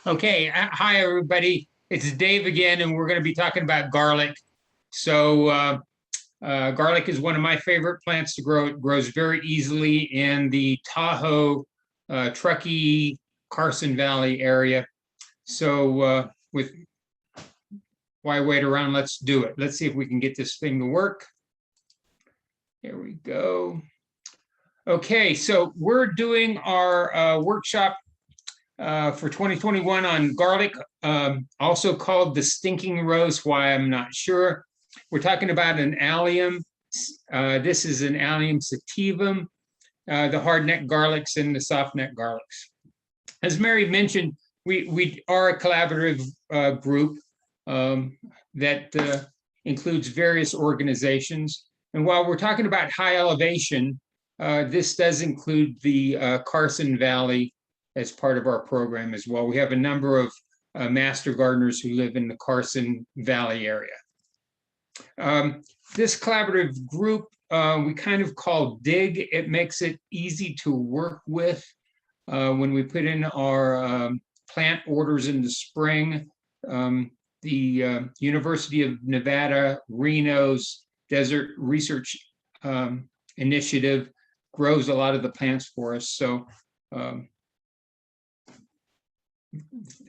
Okay, hi everybody. It's Dave again, and we're going to be talking about garlic. Garlic is one of my favorite plants to grow. It grows very easily in the Tahoe, Truckee, Carson Valley area. With why wait around? Let's do it. Let's see if we can get this thing to work. Here we go. Okay, so we're doing our workshop for 2021 on garlic, also called the stinking rose. Why, I'm not sure. We're talking about an allium. This is an Allium sativum, the hardneck garlics and the softneck garlics. As Mary mentioned, we are a collaborative group that includes various organizations. And while we're talking about high elevation, this does include the Carson Valley as part of our program as well. We have a number of master gardeners who live in the Carson Valley area. This collaborative group we kind of call DIG. It makes it easy to work with when we put in our plant orders in the spring. The University of Nevada, Reno's Desert Research Initiative grows a lot of the plants for us. So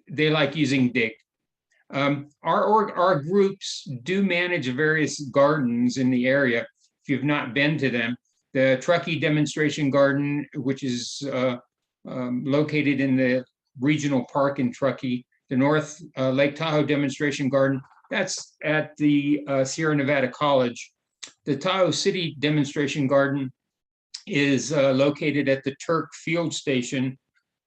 they like using DIG. Our groups do manage various gardens in the area. If you've not been to them, the Truckee Demonstration Garden, which is located in the regional park in Truckee, the North Lake Tahoe Demonstration Garden, that's at the Sierra Nevada College. The Tahoe City Demonstration Garden is located at the Turk Field Station,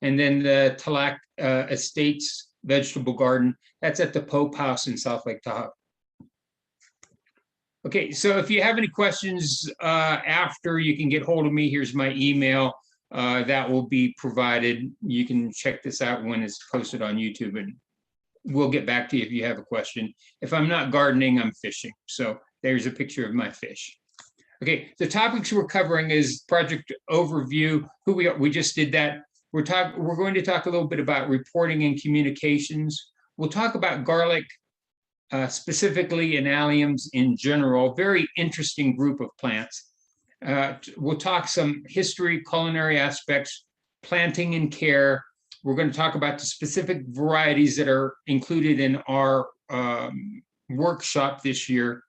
and then the Tallac Estates Vegetable Garden, that's at the Pope House in South Lake Tahoe. Okay, so if you have any questions after, you can get hold of me. Here's my email that will be provided. You can check this out when it's posted on YouTube, and we'll get back to you if you have a question. If I'm not gardening, I'm fishing. So there's a picture of my fish. Okay, the topics we're covering is project overview, who we are. We just did that. We're going to talk a little bit about reporting and communications. We'll talk about garlic, specifically and alliums in general, very interesting group of plants. We'll talk some history, culinary aspects, planting and care. We're going to talk about the specific varieties that are included in our workshop this year.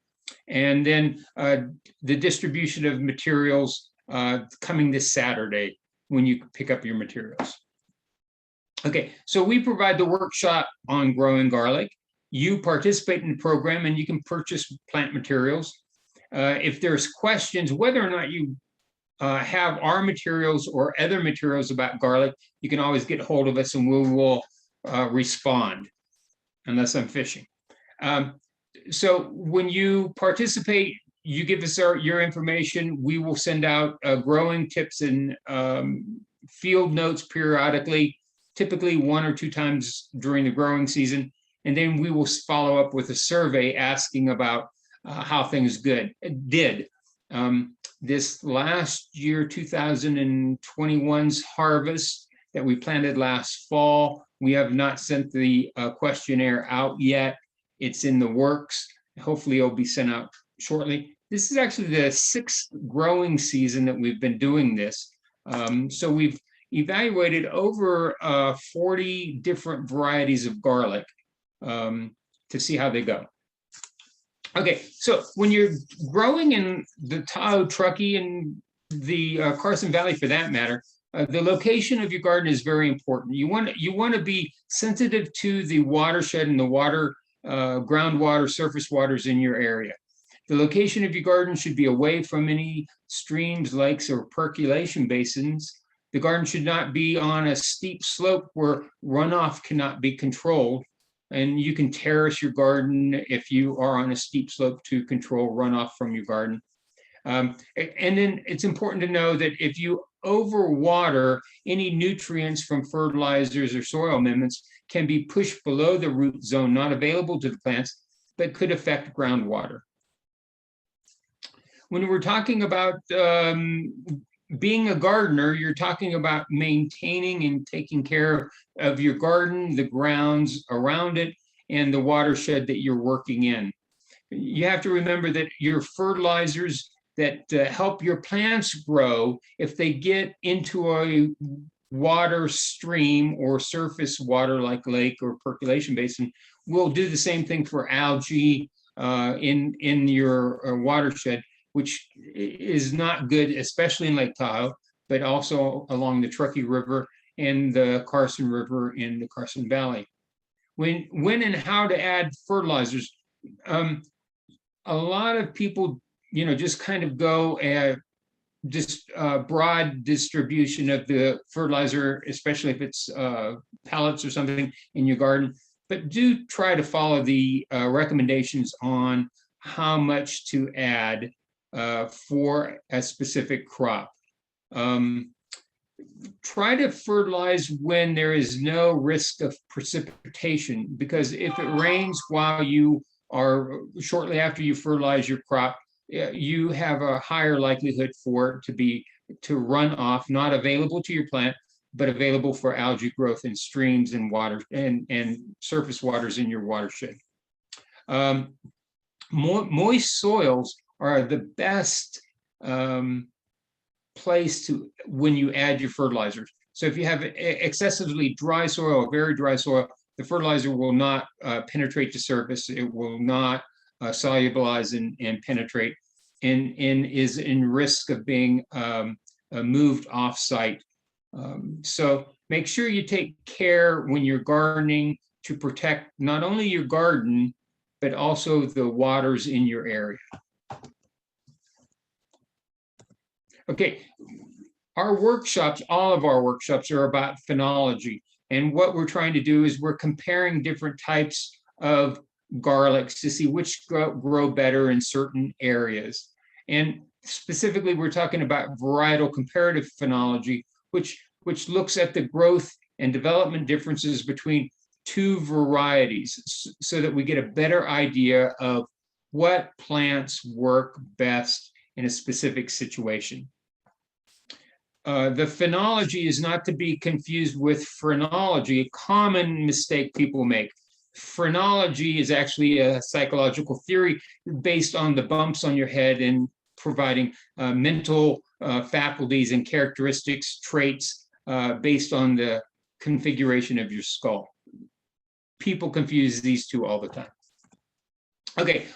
And then the distribution of materials coming this Saturday when you pick up your materials. Okay, so we provide the workshop on growing garlic. You participate in the program and you can purchase plant materials. If there's questions, whether or not you have our materials or other materials about garlic, you can always get hold of us and we will respond, unless I'm fishing. So when you participate, you give us your information. We will send out growing tips and field notes periodically, typically 1 or 2 times during the growing season. And then we will follow up with a survey asking about how things did. This last year, 2021's harvest that we planted last fall, we have not sent the questionnaire out yet. It's in the works. Hopefully it'll be sent out shortly. This is actually the 6th growing season that we've been doing this. So we've evaluated over 40 different varieties of garlic to see how they go. Okay, so when you're growing in the Tahoe, Truckee, and the Carson Valley for that matter, the location of your garden is very important. You want to be sensitive to the watershed and the water, groundwater, surface waters in your area. The location of your garden should be away from any streams, lakes, or percolation basins. The garden should not be on a steep slope where runoff cannot be controlled. And you can terrace your garden if you are on a steep slope to control runoff from your garden. And then it's important to know that if you overwater, any nutrients from fertilizers or soil amendments can be pushed below the root zone, not available to the plants, but could affect groundwater. When we're talking about being a gardener, you're talking about maintaining and taking care of your garden, the grounds around it, and the watershed that you're working in. You have to remember that your fertilizers that help your plants grow, if they get into a water stream or surface water like lake or percolation basin, will do the same thing for algae in your watershed, which is not good, especially in Lake Tahoe, but also along the Truckee River and the Carson River in the Carson Valley. When and how to add fertilizers. A lot of people, just kind of go just broad distribution of the fertilizer, especially if it's pellets or something in your garden. But do try to follow the recommendations on how much to add for a specific crop. Try to fertilize when there is no risk of precipitation, because if it rains while you are shortly after you fertilize your crop, you have a higher likelihood for it to run off, not available to your plant, but available for algae growth in streams and water and surface waters in your watershed. Moist soils are the best place to when you add your fertilizers. So if you have excessively dry soil or very dry soil, the fertilizer will not penetrate the surface. It will not solubilize and penetrate, and is in risk of being moved off-site. So make sure you take care when you're gardening to protect not only your garden, but also the waters in your area. Okay, our workshops, all of our workshops are about phenology. And what we're trying to do is we're comparing different types of garlics to see which grow better in certain areas. And specifically, we're talking about varietal comparative phenology, which looks at the growth and development differences between two varieties so that we get a better idea of what plants work best in a specific situation. The phenology is not to be confused with phrenology, a common mistake people make. Phrenology is actually a psychological theory based on the bumps on your head and providing mental faculties and characteristics, traits based on the configuration of your skull. People confuse these two all the time. Okay,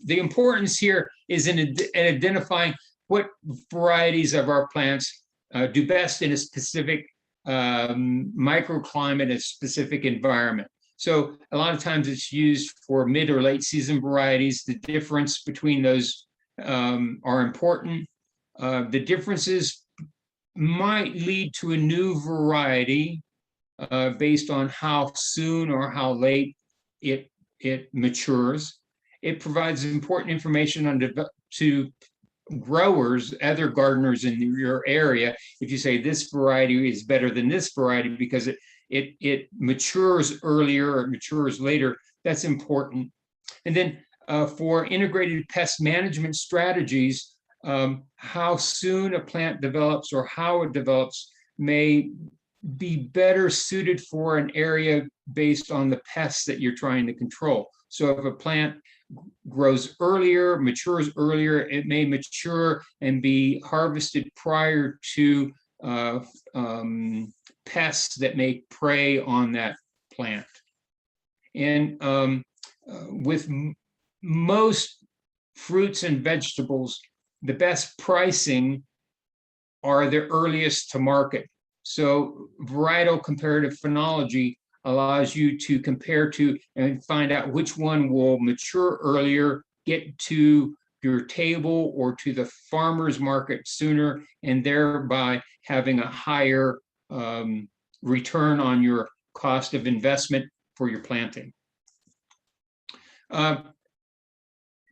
the importance here is in identifying what varieties of our plants do best in a specific microclimate, a specific environment. So a lot of times it's used for mid or late season varieties. The difference between those are important. The differences might lead to a new variety based on how soon or how late it matures. It provides important information to growers, other gardeners in your area, if you say this variety is better than this variety because it matures earlier or it matures later, that's important. And then for integrated pest management strategies, how soon a plant develops or how it develops may be better suited for an area based on the pests that you're trying to control. So if a plant grows earlier, matures earlier, it may mature and be harvested prior to pests that may prey on that plant. And with most fruits and vegetables, the best pricing are the earliest to market. So varietal comparative phenology allows you to compare to and find out which one will mature earlier, get to your table or to the farmer's market sooner, and thereby having a higher return on your cost of investment for your planting.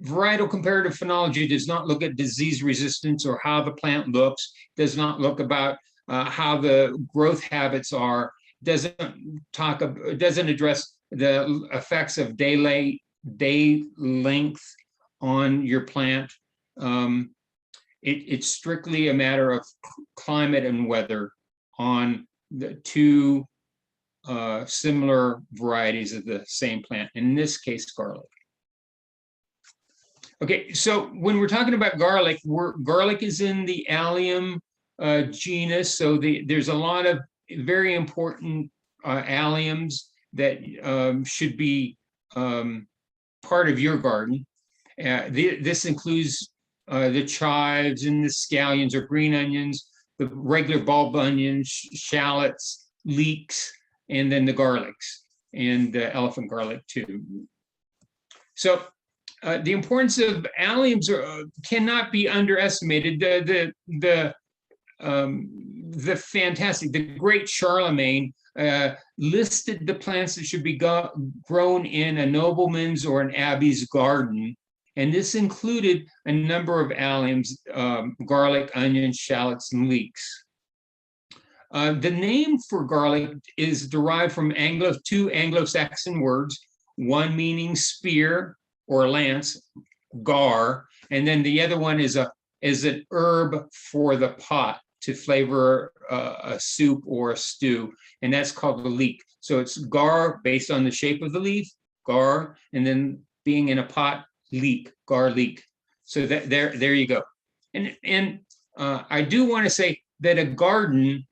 Varietal comparative phenology does not look at disease resistance or how the plant looks, does not look about how the growth habits are, doesn't address the effects of day length on your plant. It's strictly a matter of climate and weather on the two similar varieties of the same plant, in this case, garlic. Okay, so when we're talking about garlic, garlic is in the Allium genus, so there's a lot of very important alliums that should be part of your garden. This includes the chives and the scallions or green onions, the regular bulb onions, shallots, leeks, and then the garlics, and elephant garlic too. So the importance of alliums cannot be underestimated. The great Charlemagne listed the plants that should be grown in a nobleman's or an abbey's garden. And this included a number of alliums, garlic, onions, shallots, and leeks. The name for garlic is derived from two Anglo-Saxon words, one meaning spear or lance, gar, and then the other one is an herb for the pot to flavor a soup or a stew, and that's called the leek. So it's gar based on the shape of the leaf, gar, and then being in a pot, leek, garlic. So there you go. And I do want to say that a garden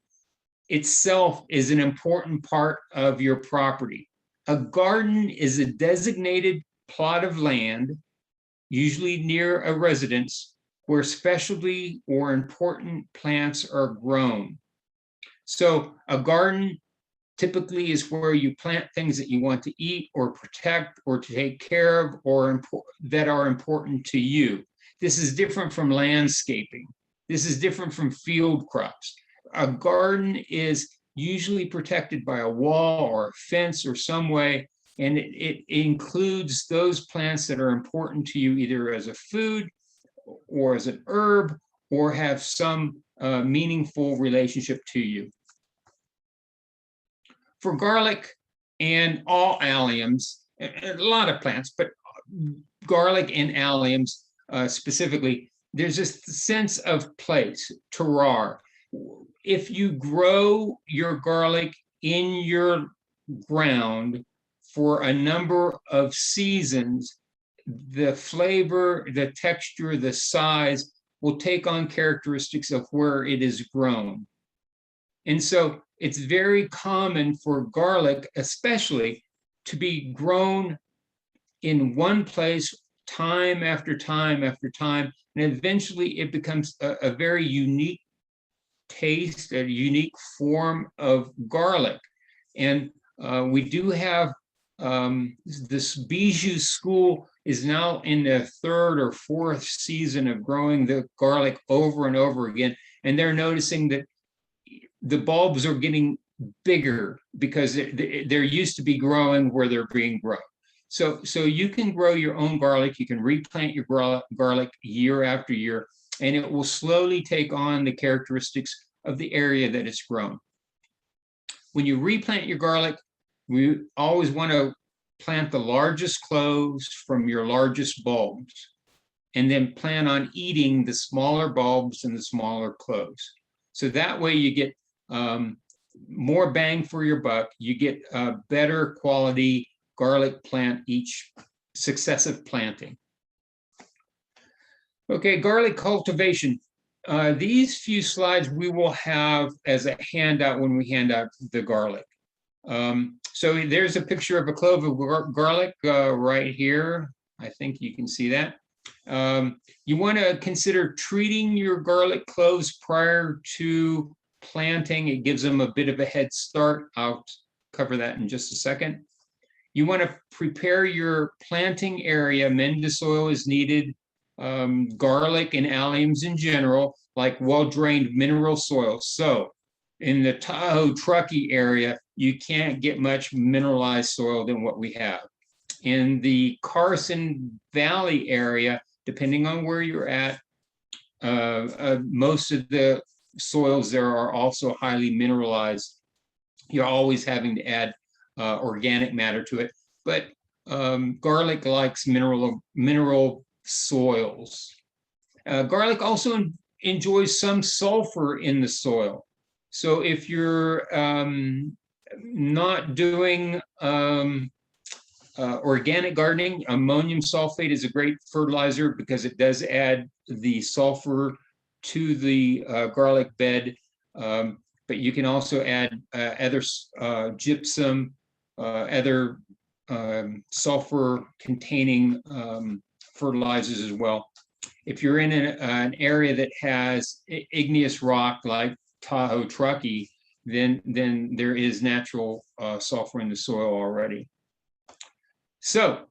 itself is an important part of your property. A garden is a designated plot of land, usually near a residence, where specialty or important plants are grown. So a garden typically is where you plant things that you want to eat or protect or to take care of or that are important to you. This is different from landscaping. This is different from field crops. A garden is usually protected by a wall or a fence or some way, and it includes those plants that are important to you either as a food or as an herb or have some meaningful relationship to you. For garlic and all alliums, a lot of plants, but garlic and alliums specifically, there's this sense of place, terroir. If you grow your garlic in your ground for a number of seasons, the flavor, the texture, the size will take on characteristics of where it is grown. And so it's very common for garlic, especially, to be grown in one place time after time after time, and eventually it becomes a very unique taste, a unique form of garlic. And we do have this Bijou school is now in the third or fourth season of growing the garlic over and over again, and they're noticing that the bulbs are getting bigger because they're used to be growing where they're being grown. So you can grow your own garlic, you can replant your garlic year after year, and it will slowly take on the characteristics of the area that it's grown. When you replant your garlic, we always want to plant the largest cloves from your largest bulbs, and then plan on eating the smaller bulbs and the smaller cloves. So that way you get more bang for your buck, you get a better quality garlic plant each successive planting. Okay, garlic cultivation. These few slides we will have as a handout when we hand out the garlic. So there's a picture of a clove of garlic right here. I think you can see that. You want to consider treating your garlic cloves prior to planting. It gives them a bit of a head start. I'll cover that in just a second. You want to prepare your planting area. Mend soil is needed. Garlic and alliums in general, like well-drained mineral soil. So in the Tahoe, Truckee area, you can't get much mineralized soil than what we have. In the Carson Valley area, depending on where you're at, most of the soils there are also highly mineralized. You're always having to add organic matter to it, but garlic likes mineral soils. Garlic also enjoys some sulfur in the soil. So if you're not doing organic gardening, ammonium sulfate is a great fertilizer because it does add the sulfur to the garlic bed. But you can also add other gypsum, other sulfur containing fertilizers as well. If you're in an area that has igneous rock like Tahoe, Truckee, then there is natural sulfur in the soil already. So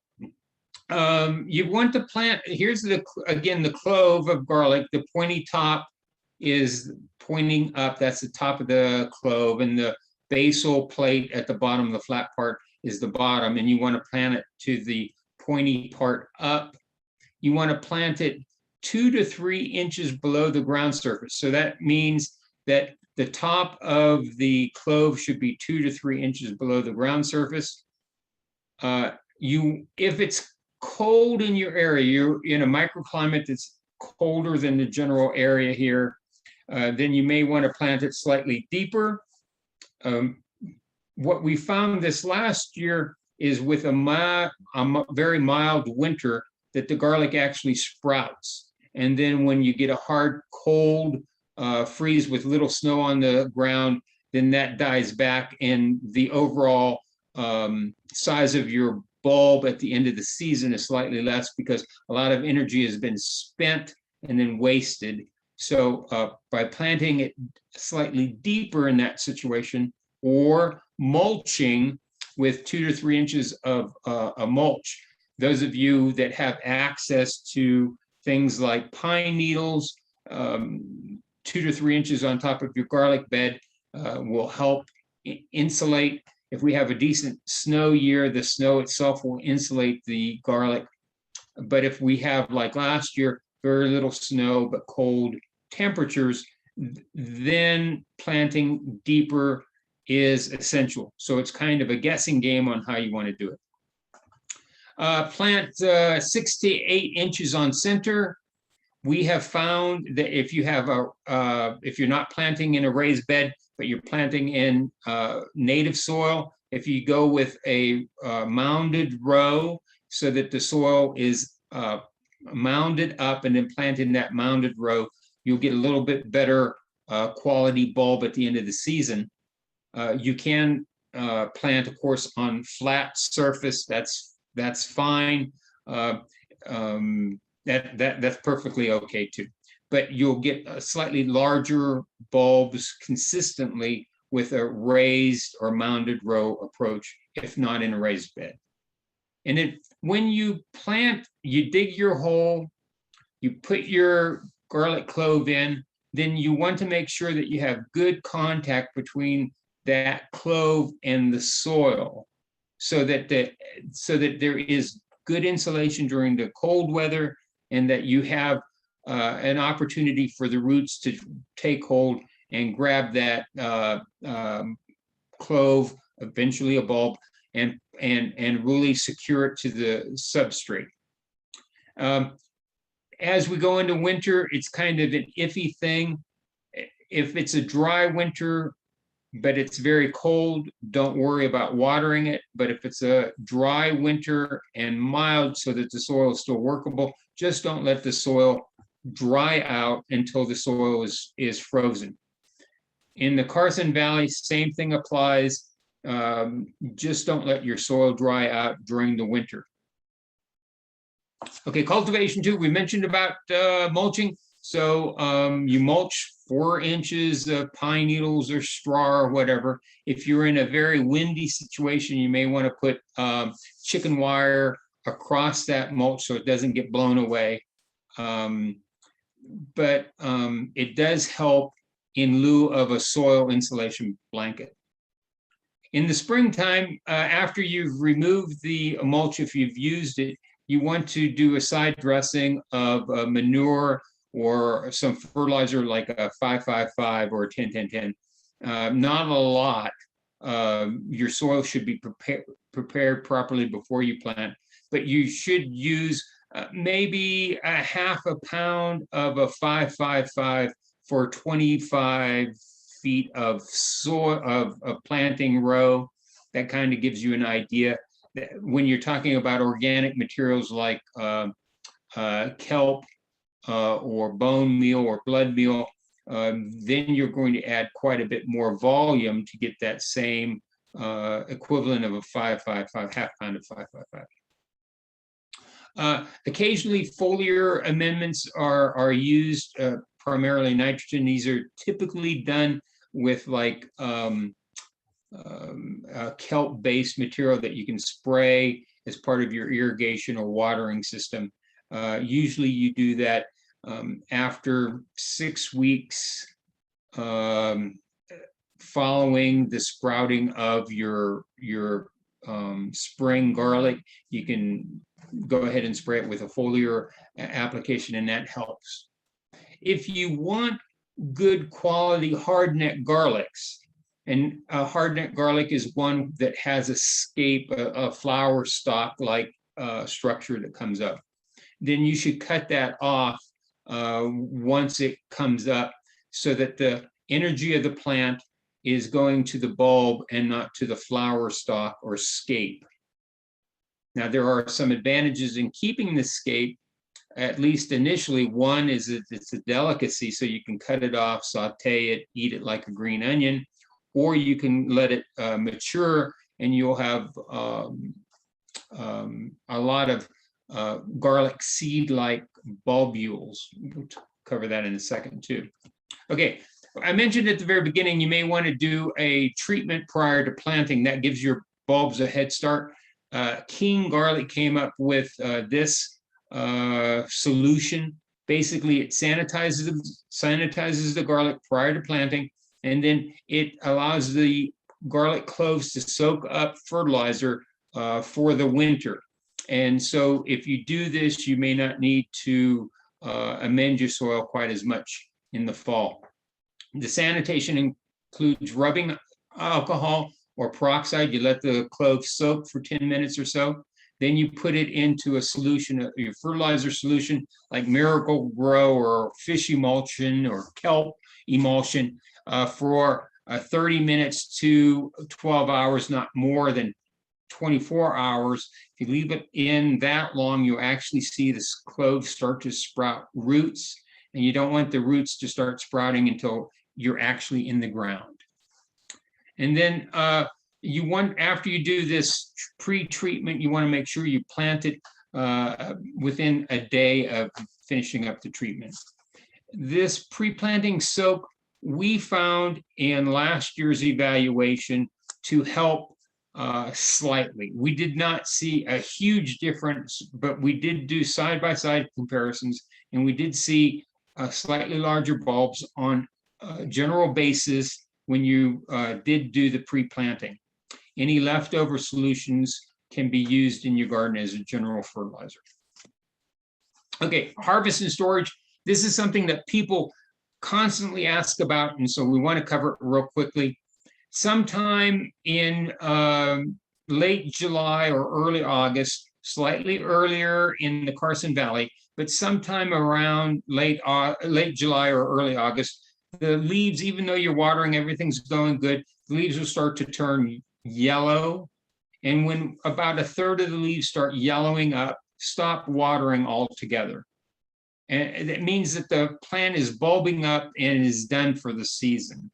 you want to plant, here's again the clove of garlic. The pointy top is pointing up, that's the top of the clove, and the basal plate at the bottom, the flat part, is the bottom, and you want to plant it to the pointy part up. You want to plant it 2 to 3 inches below the ground surface. So that means that the top of the clove should be 2 to 3 inches below the ground surface. If it's cold in your area, you're in a microclimate that's colder than the general area here, then you may want to plant it slightly deeper. What we found this last year is with a very mild winter that the garlic actually sprouts. And then when you get a hard, cold freeze with little snow on the ground, then that dies back, and the overall size of your bulb at the end of the season is slightly less because a lot of energy has been spent and then wasted. So by planting it slightly deeper in that situation, or mulching with 2 to 3 inches of a mulch, those of you that have access to things like pine needles, 2 to 3 inches on top of your garlic bed will help insulate. If we have a decent snow year, the snow itself will insulate the garlic. But if we have, like last year, very little snow but cold temperatures, then planting deeper is essential. So it's kind of a guessing game on how you want to do it. Plant 6 to 8 inches on center. We have found that if you have if you're not planting in a raised bed, but you're planting in native soil, if you go with a mounded row so that the soil is mounded up and then plant in that mounded row, you'll get a little bit better quality bulb at the end of the season. You can plant, of course, on flat surface. That's fine. That's perfectly okay too. But you'll get a slightly larger bulbs consistently with a raised or mounded row approach, if not in a raised bed. And then when you plant, you dig your hole, you put your garlic clove in, then you want to make sure that you have good contact between that clove and the soil, so that there is good insulation during the cold weather, and that you have an opportunity for the roots to take hold and grab that clove, eventually a bulb, and really secure it to the substrate. As we go into winter, it's kind of an iffy thing. If it's a dry winter, but it's very cold, don't worry about watering it. But if it's a dry winter and mild so that the soil is still workable, just don't let the soil dry out until the soil is frozen. In the Carson Valley, same thing applies. Just don't let your soil dry out during the winter. Okay, cultivation too, we mentioned about mulching. So you mulch 4 inches of pine needles or straw or whatever. If you're in a very windy situation, you may want to put chicken wire across that mulch so it doesn't get blown away. But it does help in lieu of a soil insulation blanket. In the springtime, after you've removed the mulch, if you've used it, you want to do a side dressing of manure or some fertilizer like a 5-5-5 or a 10-10-10. Not a lot. Your soil should be prepared properly before you plant, but you should use maybe a half a pound of a 555 for 25 feet of soil of planting row. That kind of gives you an idea. When you're talking about organic materials like kelp or bone meal or blood meal, then you're going to add quite a bit more volume to get that same equivalent of a 555, half pound of 555. Occasionally, foliar amendments are used, primarily nitrogen. These are typically done with like kelp-based material that you can spray as part of your irrigation or watering system. Usually you do that after 6 weeks following the sprouting of your spring garlic. You can go ahead and spray it with a foliar application, and that helps. If you want good quality hardneck garlics, and hardneck garlic is one that has a scape, a flower stalk-like structure that comes up, then you should cut that off once it comes up so that the energy of the plant is going to the bulb and not to the flower stalk or scape. Now, there are some advantages in keeping the scape, at least initially. One is that it's a delicacy, so you can cut it off, saute it, eat it like a green onion, or you can let it mature and you'll have a lot of garlic seed-like bulbules. We'll cover that in a second too. Okay, I mentioned at the very beginning, you may want to do a treatment prior to planting. That gives your bulbs a head start. King Garlic came up with this solution. Basically, it sanitizes the garlic prior to planting, and then it allows the garlic cloves to soak up fertilizer for the winter. And so if you do this, you may not need to amend your soil quite as much in the fall. The sanitation includes rubbing alcohol or peroxide. You let the clove soak for 10 minutes or so. Then you put it into a solution, your fertilizer solution, like Miracle-Gro or fish emulsion or kelp emulsion, for 30 minutes to 12 hours, not more than 24 hours. If you leave it in that long, you'll actually see this clove start to sprout roots, and you don't want the roots to start sprouting until you're actually in the ground. And then you want, after you do this pre-treatment, you want to make sure you plant it within a day of finishing up the treatment. This pre-planting soak, we found in last year's evaluation to help slightly. We did not see a huge difference, but we did do side-by-side comparisons, and we did see slightly larger bulbs on a general basis when you did do the pre-planting. Any leftover solutions can be used in your garden as a general fertilizer. Okay, harvest and storage. This is something that people constantly ask about, and so we want to cover it real quickly. Sometime in late July or early August, slightly earlier in the Carson Valley, but sometime around late July or early August, the leaves, even though you're watering, everything's going good, the leaves will start to turn yellow. And when about a third of the leaves start yellowing up, stop watering altogether. And it means that the plant is bulbing up and is done for the season.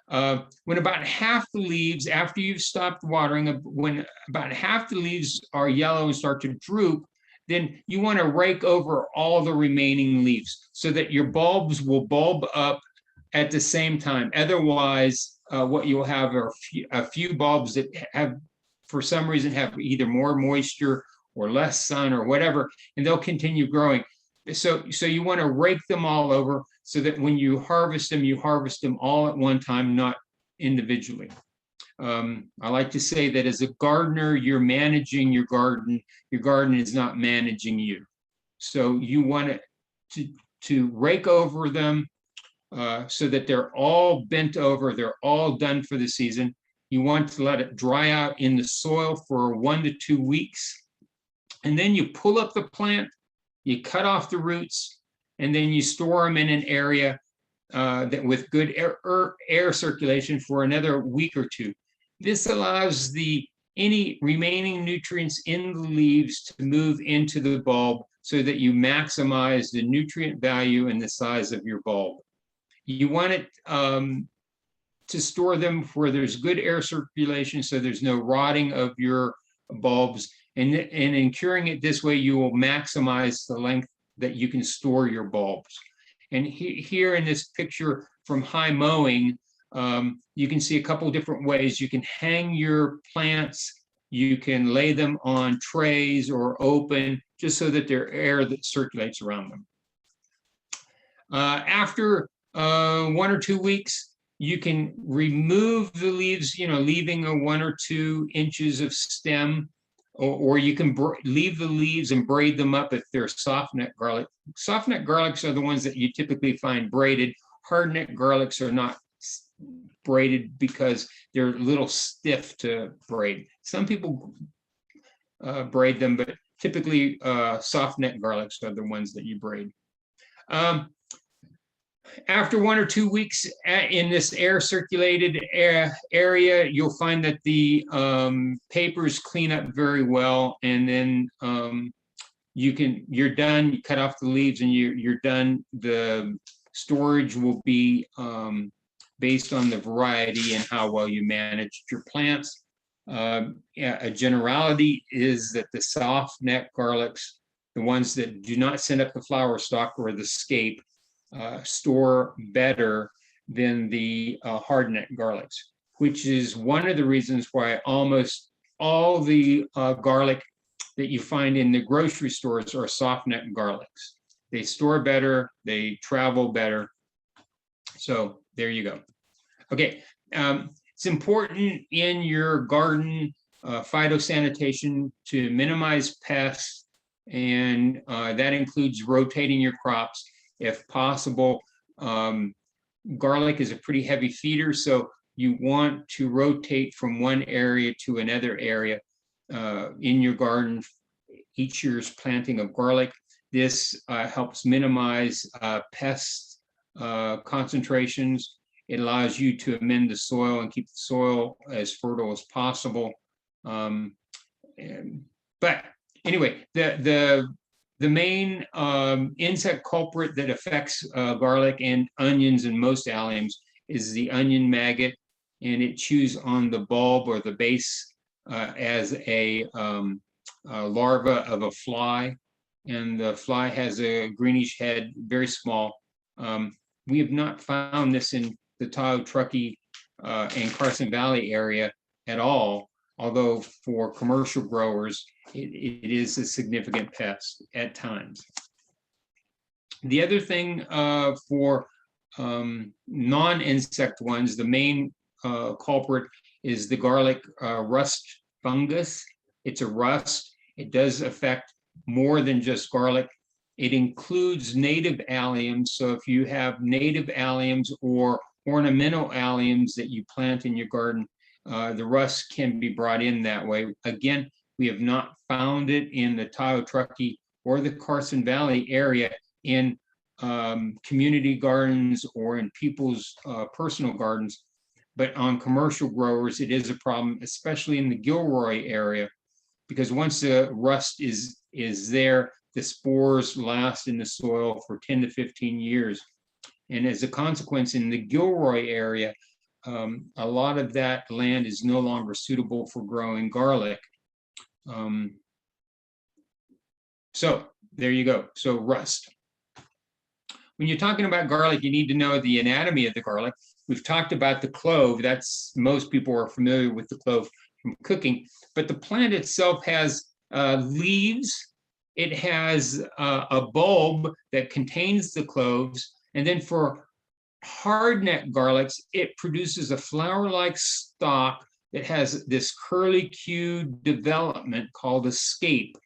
When about half the leaves, after you've stopped watering, when about half the leaves are yellow and start to droop, then you want to rake over all the remaining leaves so that your bulbs will bulb up at the same time. Otherwise, what you'll have are a few bulbs that have, for some reason, have either more moisture or less sun or whatever, and they'll continue growing. So you want to rake them all over so that when you harvest them all at one time, not individually. I like to say that as a gardener, you're managing your garden is not managing you. So you want to rake over them so that they're all bent over, they're all done for the season. You want to let it dry out in the soil for 1 to 2 weeks. And then you pull up the plant You cut off the roots, and then you store them in an area that with good air circulation for another week or two. This allows any remaining nutrients in the leaves to move into the bulb so that you maximize the nutrient value and the size of your bulb. You want it to store them where there's good air circulation so there's no rotting of your bulbs. And in curing it this way, you will maximize the length that you can store your bulbs. And here in this picture from high mowing, you can see a couple of different ways. You can hang your plants, you can lay them on trays or open, just so that there's air that circulates around them. After 1 or 2 weeks, you can remove the leaves, leaving a 1 or 2 inches of stem, or you can leave the leaves and braid them up if they're soft-neck garlic. Soft-neck garlics are the ones that you typically find braided. Hard-neck garlics are not braided because they're a little stiff to braid. Some people braid them, but typically soft-neck garlics are the ones that you braid. After 1 or 2 weeks in this air-circulated area, you'll find that the papers clean up very well, and then you're done. You cut off the leaves, and you're done. The storage will be based on the variety and how well you managed your plants. A generality is that the soft-neck garlics, the ones that do not send up the flower stalk or the scape, store better than the hardneck garlics, which is one of the reasons why almost all the garlic that you find in the grocery stores are soft-neck garlics. They store better, they travel better. So there you go. Okay, it's important in your garden phytosanitation to minimize pests, and that includes rotating your crops. If possible, garlic is a pretty heavy feeder, so you want to rotate from one area to another area in your garden each year's planting of garlic. This helps minimize pest concentrations. It allows you to amend the soil and keep the soil as fertile as possible. But anyway, the main insect culprit that affects garlic and onions and most alliums is the onion maggot, and it chews on the bulb or the base as a larva of a fly, and the fly has a greenish head, very small. We have not found this in the Tahoe, Truckee, and Carson Valley area at all, although for commercial growers, it is a significant pest at times. The other thing for non-insect ones, the main culprit is the garlic rust fungus. It's a rust. It does affect more than just garlic. It includes native alliums. So if you have native alliums or ornamental alliums that you plant in your garden, the rust can be brought in that way. Again, we have not found it in the Tahoe, Truckee, or the Carson Valley area in community gardens or in people's personal gardens. But on commercial growers, it is a problem, especially in the Gilroy area, because once the rust is there, the spores last in the soil for 10 to 15 years. And as a consequence, in the Gilroy area, a lot of that land is no longer suitable for growing garlic. So there you go. So rust. When you're talking about garlic, you need to know the anatomy of the garlic. We've talked about the clove. That's, most people are familiar with the clove from cooking, but the plant itself has leaves. It has a bulb that contains the cloves. And then for hardneck garlics, it produces a flower-like stalk that has this curlicue development called a scape.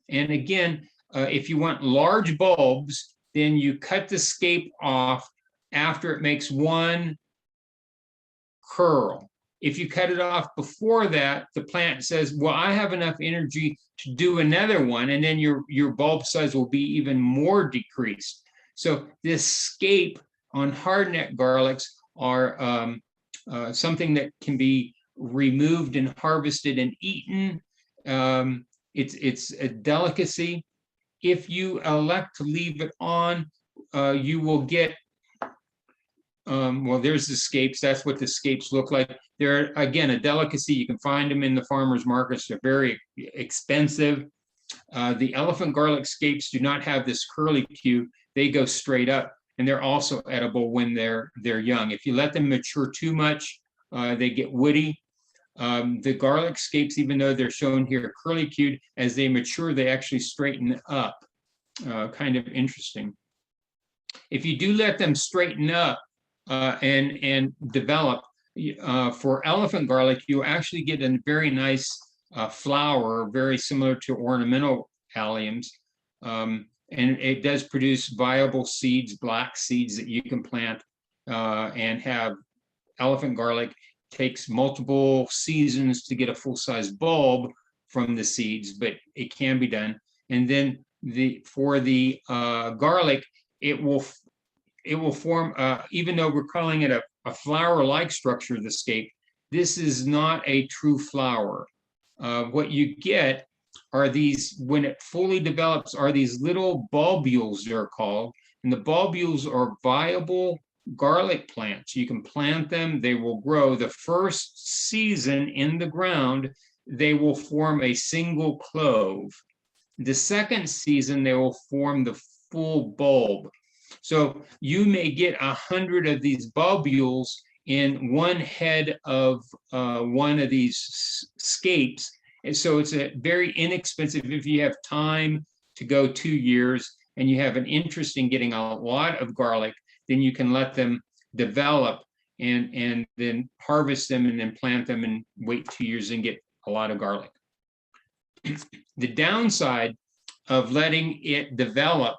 And again, if you want large bulbs, then you cut the scape off after it makes one curl. If you cut it off before that, the plant says, well, I have enough energy to do another one, and then your bulb size will be even more decreased. So this scape on hardneck garlics are something that can be removed and harvested and eaten. It's a delicacy. If you elect to leave it on, you will get, well, there's the scapes. That's what the scapes look like. They're, again, a delicacy. You can find them in the farmers markets. They're very expensive. The elephant garlic scapes do not have this curlicue. They go straight up, and they're also edible when they're young. If you let them mature too much, they get woody. The garlic scapes, even though they're shown here curlicued, as they mature, they actually straighten up. Kind of interesting. If you do let them straighten up and develop, for elephant garlic, you actually get a very nice flower, very similar to ornamental alliums. And it does produce viable seeds, black seeds that you can plant and have. Elephant garlic takes multiple seasons to get a full-size bulb from the seeds, but it can be done. And then for the garlic, it will form, even though we're calling it a flower-like structure, the scape, this is not a true flower. What you get are these, when it fully develops, are these little bulbules, they're called. And the bulbules are viable garlic plants. You can plant them, they will grow. The first season in the ground, they will form a single clove. The second season, they will form the full bulb. So you may get 100 of these bulbules in one head of one of these scapes. And so it's a very inexpensive, if you have time to go 2 years and you have an interest in getting a lot of garlic, then you can let them develop and then harvest them and then plant them and wait 2 years and get a lot of garlic. The downside of letting it develop,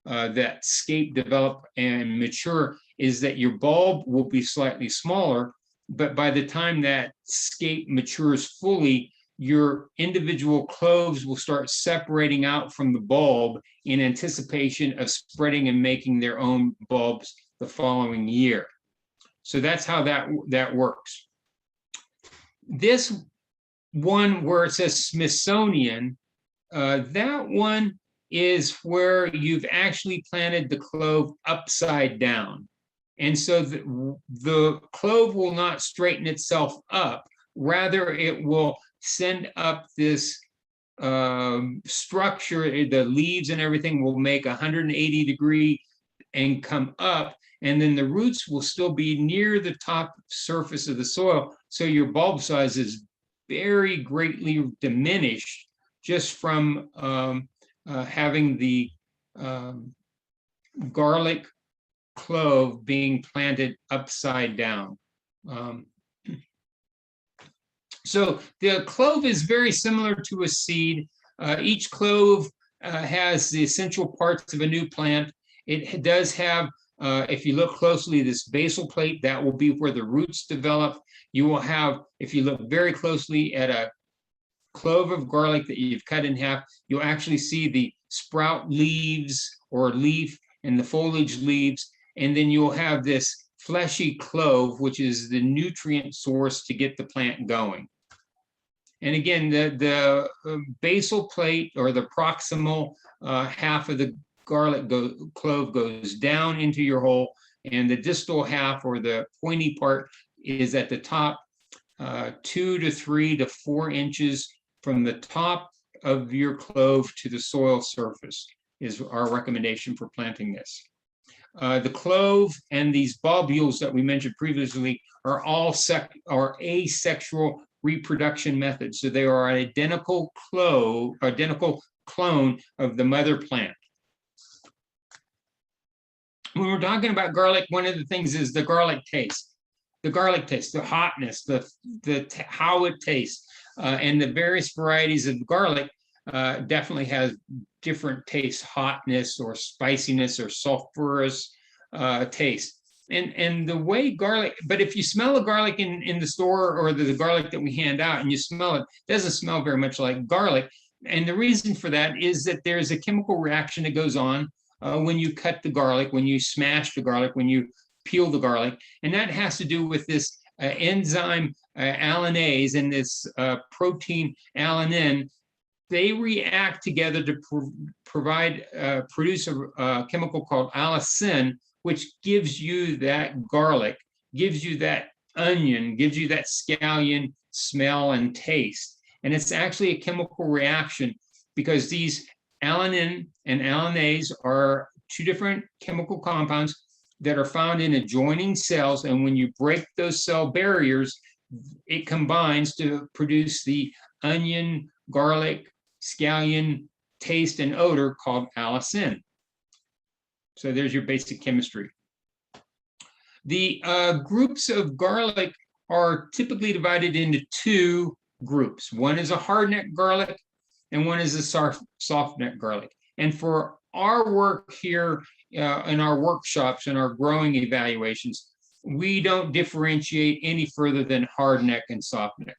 that scape develop and mature, is that your bulb will be slightly smaller, but by the time that scape matures fully, your individual cloves will start separating out from the bulb in anticipation of spreading and making their own bulbs the following year. So that's how that works. This one where it says Smithsonian, that one is where you've actually planted the clove upside down. And so the clove will not straighten itself up. Rather, it will send up this structure. The leaves and everything will make 180 degree and come up. And then the roots will still be near the top surface of the soil. So your bulb size is very greatly diminished just from having the garlic clove being planted upside down. So the clove is very similar to a seed. Each clove has the essential parts of a new plant. It does have, if you look closely, this basal plate, that will be where the roots develop. You will have, if you look very closely at a clove of garlic that you've cut in half, you'll actually see the sprout leaves or leaf and the foliage leaves. And then you'll have this fleshy clove, which is the nutrient source to get the plant going. And again, the basal plate or the proximal half of the garlic clove goes down into your hole, and the distal half or the pointy part is at the top, 2 to 3 to 4 inches from the top of your clove to the soil surface is our recommendation for planting this. The clove and these bulbules that we mentioned previously are all asexual reproduction methods. So they are an identical clone of the mother plant. When we're talking about garlic, one of the things is the garlic taste. The garlic taste, the hotness, how it tastes, and the various varieties of garlic definitely has different taste, hotness or spiciness or sulfurous taste. And the way garlic, but if you smell a garlic in the store, or the garlic that we hand out, and you smell it, it doesn't smell very much like garlic. And the reason for that is that there's a chemical reaction that goes on when you cut the garlic, when you smash the garlic, when you peel the garlic. And that has to do with this enzyme alliinase and this protein alanine. They react together to produce a chemical called allicin, which gives you that garlic, gives you that onion, gives you that scallion smell and taste. And it's actually a chemical reaction, because these alanine and alliinase are two different chemical compounds that are found in adjoining cells. And when you break those cell barriers, it combines to produce the onion, garlic, scallion taste and odor called allicin. So there's your basic chemistry. The groups of garlic are typically divided into two groups. One is a hardneck garlic, and one is a softneck garlic. And for our work here in our workshops and our growing evaluations, we don't differentiate any further than hardneck and softneck.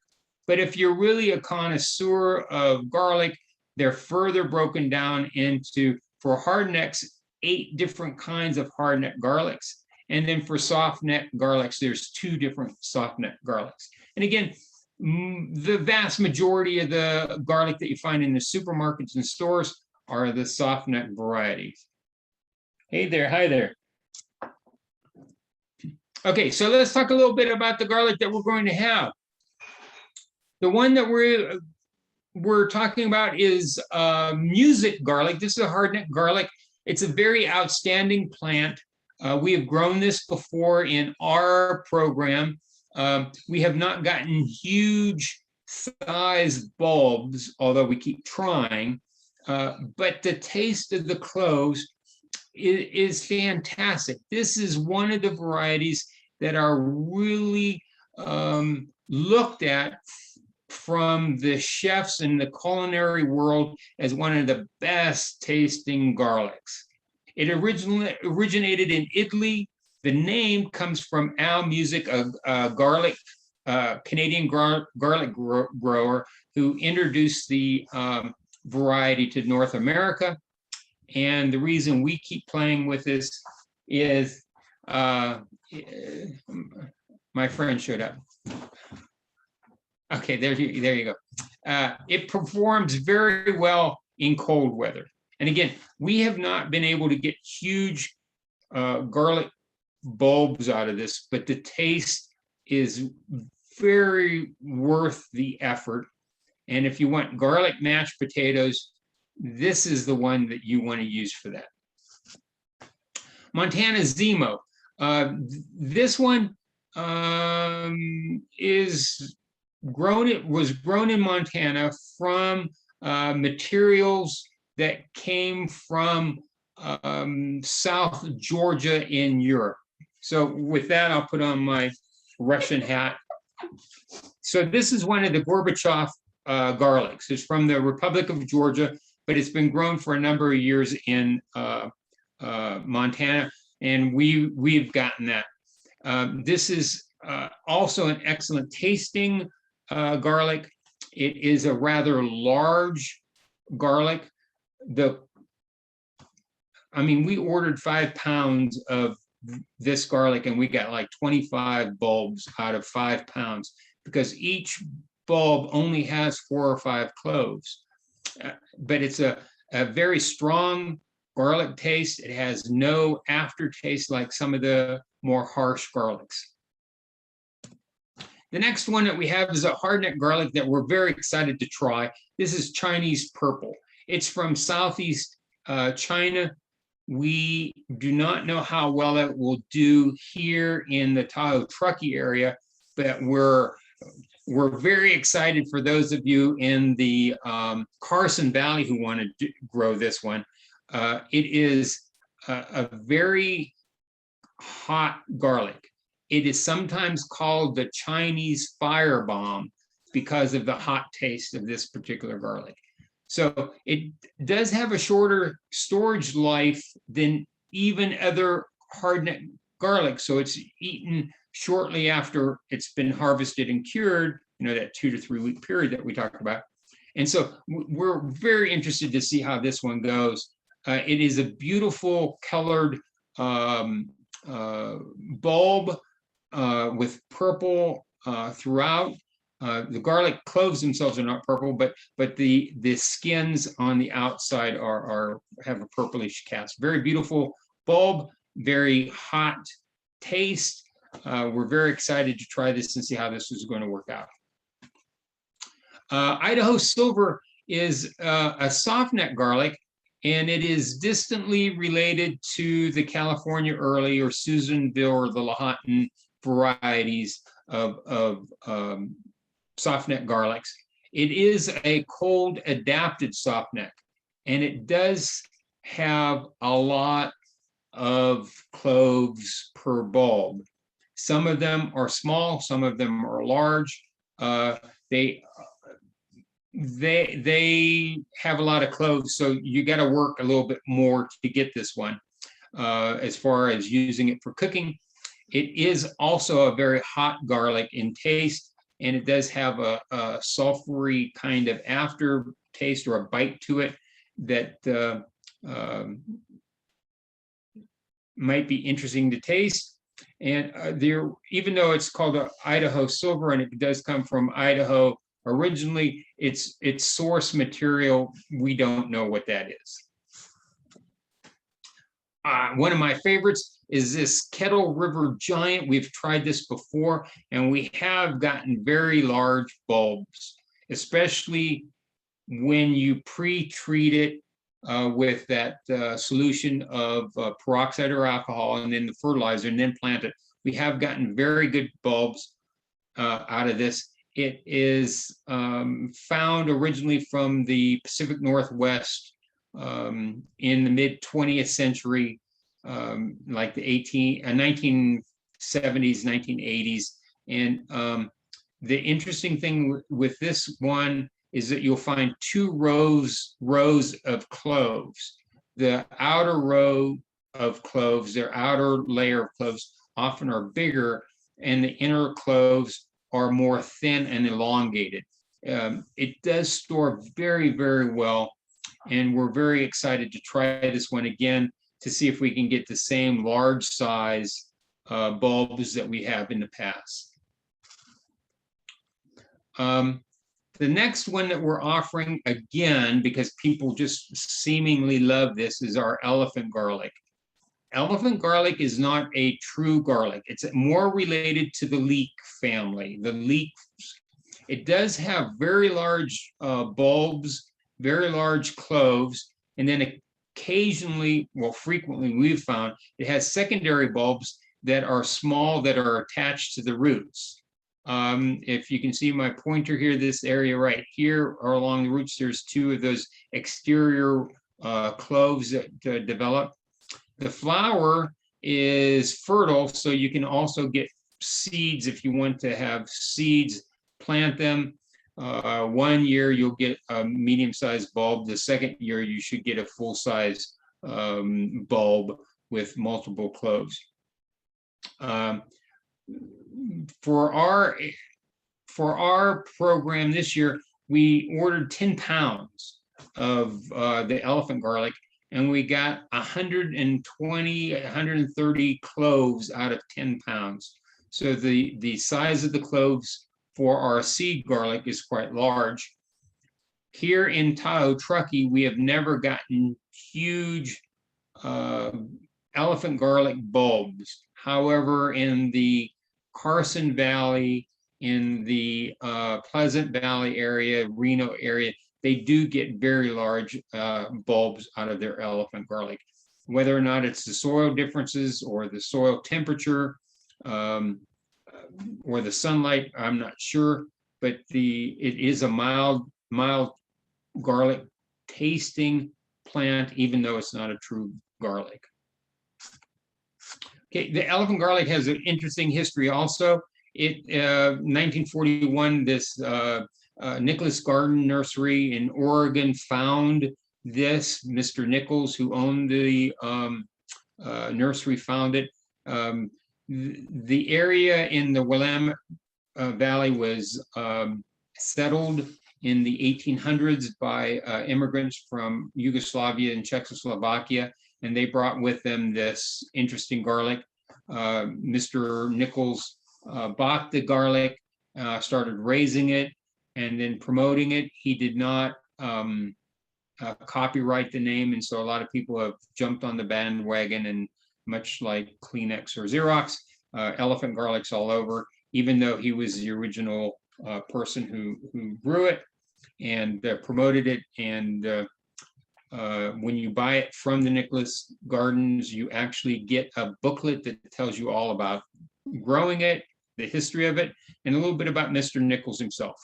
But if you're really a connoisseur of garlic, they're further broken down into, for hardnecks, 8 different kinds of hardneck garlics. And then for softneck garlics, there's 2 different softneck garlics. And again, the vast majority of the garlic that you find in the supermarkets and stores are the softneck varieties. Hey there, hi there. Okay, so let's talk a little bit about the garlic that we're going to have. The one that we're talking about is music garlic. This is a hardneck garlic. It's a very outstanding plant. We have grown this before in our program. We have not gotten huge size bulbs, although we keep trying. But the taste of the cloves is fantastic. This is one of the varieties that are really looked at from the chefs in the culinary world as one of the best tasting garlics. It originated in Italy. The name comes from Al Music, a garlic, Canadian garlic grower who introduced the variety to North America. And the reason we keep playing with this is, my friend showed up. Okay, there you go. It performs very well in cold weather. And again, we have not been able to get huge garlic bulbs out of this, but the taste is very worth the effort. And if you want garlic mashed potatoes, this is the one that you want to use for that. Montana Zemo. This one was grown in Montana from materials that came from South Georgia in Europe. So with that, I'll put on my Russian hat. So this is one of the Gorbachev garlics. It's from the Republic of Georgia, but it's been grown for a number of years in Montana, and we've gotten that. This is also an excellent tasting garlic. It is a rather large garlic. We ordered 5 pounds of this garlic, and we got like 25 bulbs out of 5 pounds, because each bulb only has 4 or 5 cloves. But it's a very strong garlic taste. It has no aftertaste like some of the more harsh garlics. The next one that we have is a hardneck garlic that we're very excited to try. This is Chinese purple. It's from Southeast China. We do not know how well it will do here in the Tahoe Truckee area, but we're very excited for those of you in the Carson Valley who want to grow this one. It is a very hot garlic. It is sometimes called the Chinese firebomb because of the hot taste of this particular garlic. So it does have a shorter storage life than even other hardneck garlic, so it's eaten shortly after it's been harvested and cured, that 2 to 3 week period that we talked about. And so we're very interested to see how this one goes. It is a beautiful colored bulb with purple throughout. The garlic cloves themselves are not purple, but the skins on the outside have a purplish cast. Very beautiful bulb, very hot taste. We're very excited to try this and see how this is going to work out. Idaho Silver is a softneck garlic, and it is distantly related to the California Early or Susanville or the Lahontan varieties of softneck garlics. It is a cold adapted softneck, and it does have a lot of cloves per bulb. Some of them are small, some of them are large. They have a lot of cloves, so you got to work a little bit more to get this one. As far as using it for cooking, it is also a very hot garlic in taste, and it does have a sulfury kind of aftertaste or a bite to it that might be interesting to taste. And even though it's called a Idaho Silver and it does come from Idaho originally, its source material, we don't know what that is. One of my favorites is this Kettle River Giant. We've tried this before, and we have gotten very large bulbs, especially when you pre-treat it with that solution of peroxide or alcohol and then the fertilizer and then plant it. We have gotten very good bulbs out of this. It is found originally from the Pacific Northwest in the mid 20th century, like the 1970s, 1980s. And the interesting thing with this one is that you'll find 2 rows of cloves. The outer row of cloves, their outer layer of cloves, often are bigger, and the inner cloves are more thin and elongated. It does store very, very well, and we're very excited to try this one again to see if we can get the same large size bulbs that we have in the past. The next one that we're offering, again, because people just seemingly love this, is our elephant garlic. Elephant garlic is not a true garlic. It's more related to the leek family. The leeks, it does have very large bulbs, very large cloves, and then occasionally, well, frequently we've found, it has secondary bulbs that are small that are attached to the roots. If you can see my pointer here, this area right here or along the roots, there's 2 of those exterior cloves that develop. The flower is fertile, so you can also get seeds if you want to have seeds, plant them. 1 year you'll get a medium-sized bulb. The second year you should get a full-size bulb with multiple cloves. For our program this year, we ordered 10 pounds of the elephant garlic, and we got 120, 130 cloves out of 10 pounds. So the size of the cloves for our seed garlic is quite large. Here in Tahoe, Truckee, we have never gotten huge elephant garlic bulbs. However, in the Carson Valley, in the Pleasant Valley area, Reno area, they do get very large bulbs out of their elephant garlic. Whether or not it's the soil differences or the soil temperature or the sunlight, I'm not sure, but it is a mild garlic tasting plant, even though it's not a true garlic. Okay, the elephant garlic has an interesting history also. 1941, this Nicholas Garden Nursery in Oregon found this. Mr. Nichols, who owned the nursery, found it. The area in the Willamette Valley was settled in the 1800s by immigrants from Yugoslavia and Czechoslovakia, and they brought with them this interesting garlic. Mr. Nichols bought the garlic, started raising it, and then promoting it. He did not copyright the name, and so a lot of people have jumped on the bandwagon, and much like Kleenex or Xerox, elephant garlic's all over, even though he was the original person who grew it and promoted it. And when you buy it from the Nicholas Gardens, you actually get a booklet that tells you all about growing it, the history of it, and a little bit about Mr. Nichols himself.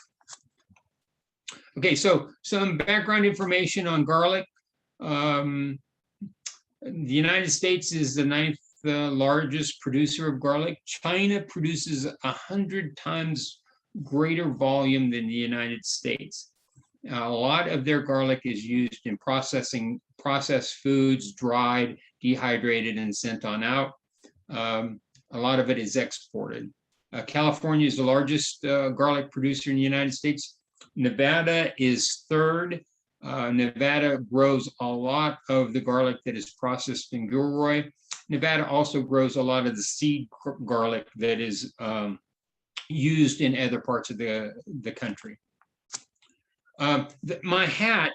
Okay, so some background information on garlic. The United States is the 9th largest producer of garlic. China produces 100 times greater volume than the United States. A lot of their garlic is used in processed foods, dried, dehydrated, and sent on out. A lot of it is exported. California is the largest garlic producer in the United States. Nevada is third. Nevada grows a lot of the garlic that is processed in Gilroy. Nevada also grows a lot of the seed garlic that is used in other parts of the country. My hat,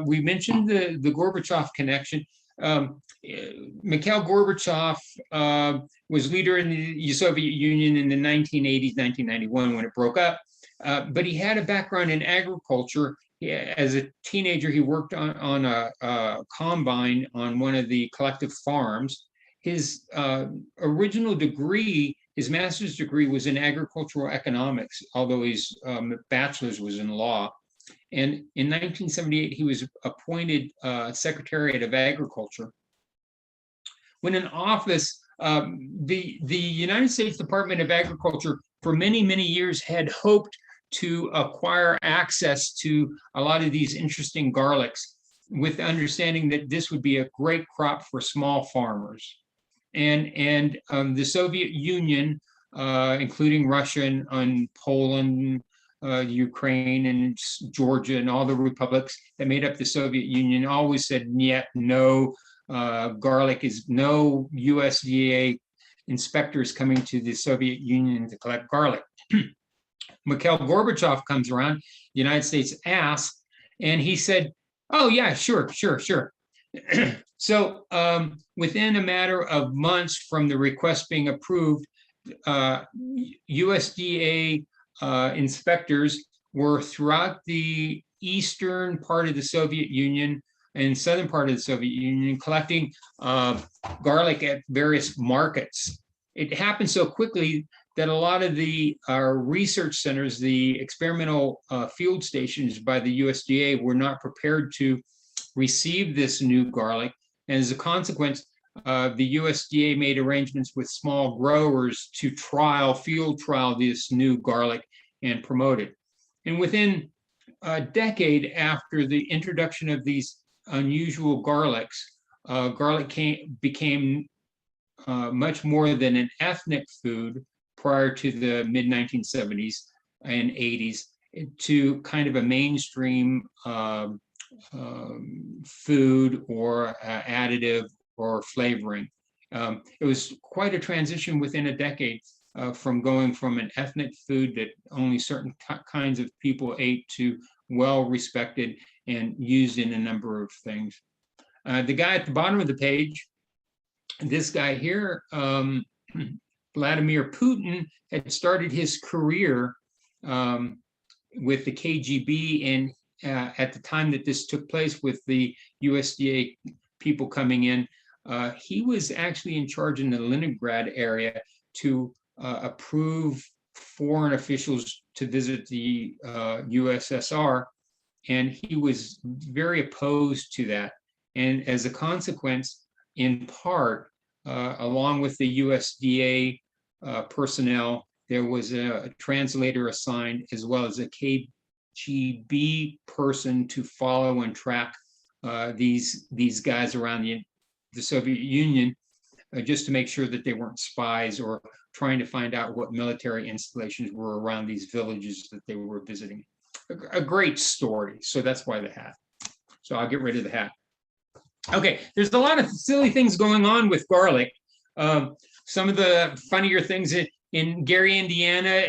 we mentioned the Gorbachev connection. Mikhail Gorbachev was leader in the Soviet Union in the 1980s, 1991, when it broke up. But he had a background in agriculture. As a teenager, he worked on a combine on one of the collective farms. His original degree, his master's degree, was in agricultural economics, although his bachelor's was in law. And in 1978, he was appointed Secretariat of Agriculture. When in office, the United States Department of Agriculture for many, many years had hoped to acquire access to a lot of these interesting garlics, with the understanding that this would be a great crop for small farmers. And the Soviet Union, including Russia and Poland, Ukraine and Georgia and all the republics that made up the Soviet Union, always said, "Yet no, garlic is no USDA inspectors coming to the Soviet Union to collect garlic." Mikhail Gorbachev comes around, the United States asks, and he said, "Oh yeah, sure." So within a matter of months from the request being approved, USDA inspectors were throughout the eastern part of the Soviet Union and southern part of the Soviet Union collecting garlic at various markets. It happened so quickly that a lot of the research centers, the experimental field stations by the USDA, were not prepared to receive this new garlic. And as a consequence, the USDA made arrangements with small growers to field trial this new garlic and promote it. And within a decade after the introduction of these unusual garlics, garlic became much more than an ethnic food prior to the mid-1970s and 80s to kind of a mainstream food or additive or flavoring. It was quite a transition within a decade from going from an ethnic food that only certain kinds of people ate to well-respected and used in a number of things. The guy at the bottom of the page, this guy here, Vladimir Putin, had started his career with the KGB, and at the time that this took place with the USDA people coming in, he was actually in charge in the Leningrad area to approve foreign officials to visit the USSR, and he was very opposed to that. And as a consequence, in part, along with the USDA personnel, there was a translator assigned, as well as a KGB person to follow and track these guys around the Soviet Union. just to make sure that they weren't spies or trying to find out what military installations were around these villages that they were visiting. A great story. So that's why the hat. So I'll get rid of the hat. Okay, there's a lot of silly things going on with garlic. Some of the funnier things in Gary, Indiana,